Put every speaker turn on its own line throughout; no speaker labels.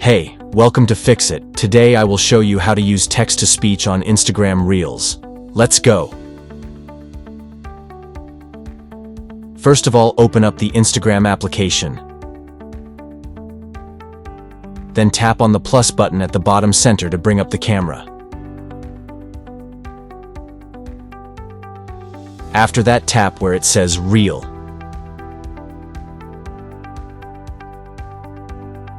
Hey, welcome to Fix It. Today I will show you how to use text-to-speech on Instagram Reels. Let's go. First of all, open up the Instagram application. Then tap on the plus button at the bottom center to bring up the camera. After that, tap where it says Reel.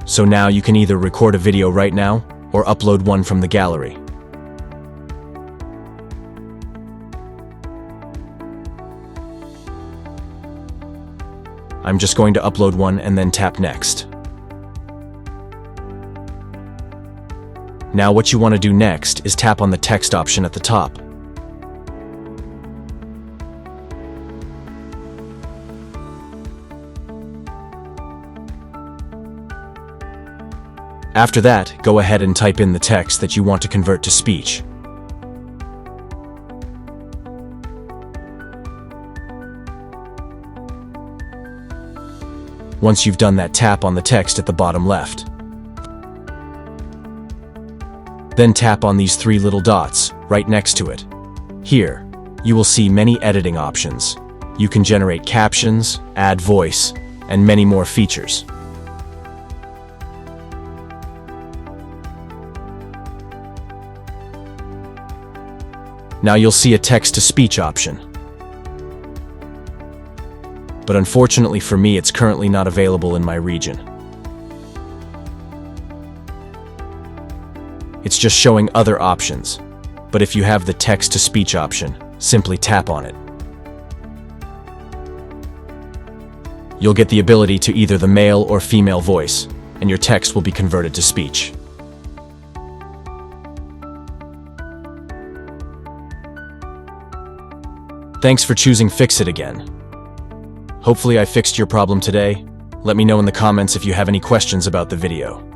So now you can either record a video right now or upload one from the gallery. I'm just going to upload one and then tap Next. Now what you want to do next is tap on the text option at the top. After that, go ahead and type in the text that you want to convert to speech. Once you've done that, tap on the text at the bottom left. Then tap on these three little dots right next to it. Here, you will see many editing options. You can generate captions, add voice, and many more features. Now you'll see a text-to-speech option. But unfortunately for me, it's currently not available in my region. It's just showing other options. But if you have the text-to-speech option, simply tap on it. You'll get the ability to either the male or female voice, and your text will be converted to speech. Thanks for choosing Fix It again. Hopefully I fixed your problem today. Let me know in the comments if you have any questions about the video.